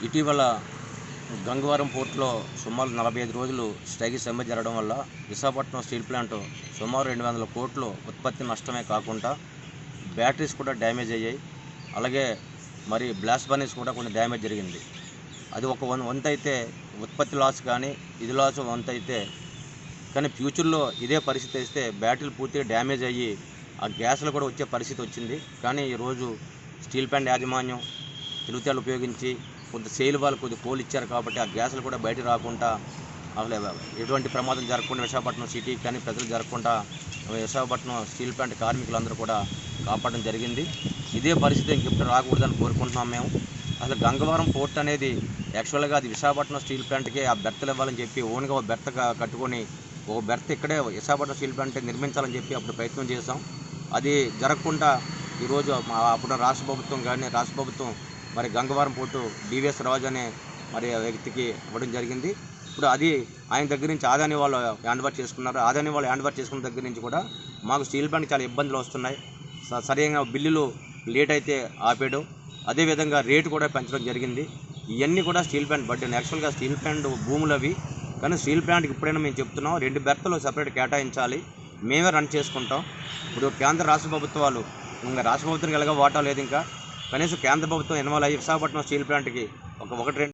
ఇటీవల గంగవరం పోర్టులో సుమారు 45 రోజులు స్ట్రైక్ సమ్మె జరగడం వల్ల విశాఖపట్నం స్టీల్ ప్లాంట్ సుమారు 200 కోట్ల ఉత్పత్తి నష్టమే కాకుండా బ్యాటరీస్ కూడా డ్యామేజ్ అయ్యాయి. అలాగే మరి బ్లాస్ట్ బర్నర్స్ కూడా కొంచెం డ్యామేజ్ జరిగింది. అది ఒక వంతు అయితే ఉత్పత్తి లాస్, కానీ ఇది లాస్ వంతు అయితే, కానీ ఫ్యూచర్లో ఇదే పరిస్థితి వస్తే బ్యాటరీలు పూర్తిగా డ్యామేజ్ అయ్యి ఆ గ్యాస్లు కూడా వచ్చే పరిస్థితి వచ్చింది. కానీ ఈరోజు స్టీల్ ప్లాంట్ యాజమాన్యం తెలివితేటలు ఉపయోగించి కొంత సేల్ వాళ్ళు కొద్ది కోళ్ళు ఇచ్చారు కాబట్టి ఆ గ్యాసులు కూడా బయట రాకుండా, అసలు ఎటువంటి ప్రమాదం జరగకుండా విశాఖపట్నం సిటీ కానీ ప్రజలు జరగకుండా విశాఖపట్నం స్టీల్ ప్లాంట్ కార్మికులందరూ కూడా కాపాడడం జరిగింది. ఇదే పరిస్థితి ఇంకెప్పుడు రాకూడదని కోరుకుంటున్నాం మేము. అసలు గంగవరం పోర్ట్ అనేది యాక్చువల్గా అది విశాఖపట్నం స్టీల్ ప్లాంట్కి ఆ బెర్తలు ఇవ్వాలని చెప్పి ఓన్గా ఒక బెర్త కట్టుకొని ఒక బెర్త ఇక్కడే విశాఖపట్నం స్టీల్ ప్లాంట్ నిర్మించాలని చెప్పి అప్పుడు ప్రయత్నం చేసాం. అది జరగకుండా ఈరోజు అప్పుడు రాష్ట్ర ప్రభుత్వం మరి గంగవరం పోర్టు డివిఎస్ రాజు అనే మరి వ్యక్తికి ఇవ్వడం జరిగింది. ఇప్పుడు అది ఆయన దగ్గర నుంచి ఆదాని వాళ్ళు హ్యాండ్ ఓవర్ చేసుకున్నారు. ఆదాని వాళ్ళు హ్యాండ్ ఓవర్ చేసుకున్న దగ్గర నుంచి కూడా మాకు స్టీల్ ప్లాంట్ చాలా ఇబ్బందులు వస్తున్నాయి. సరైన బిల్లులు లేట్ అయితే ఆపేయడం, అదేవిధంగా రేటు కూడా పెంచడం జరిగింది. ఇవన్నీ కూడా స్టీల్ ప్లాంట్ బడ్డెన్. యాక్చువల్గా స్టీల్ ప్లాంట్ భూములు అవి, కానీ స్టీల్ ప్లాంట్కి ఇప్పుడైనా మేము చెప్తున్నాం 2 బెర్తలు సపరేట్ కేటాయించాలి, మేమే రన్ చేసుకుంటాం. ఇప్పుడు కేంద్ర రాష్ట్ర ప్రభుత్వాలు ఇంకా రాష్ట్ర ప్రభుత్వానికి ఎలాగో వాటా లేదు, ఇంకా కనీసం కేంద్ర ప్రభుత్వం ఇన్వాల్వ్ అయ్యి విశాఖపట్నం స్టీల్ ప్లాంట్కి 1-2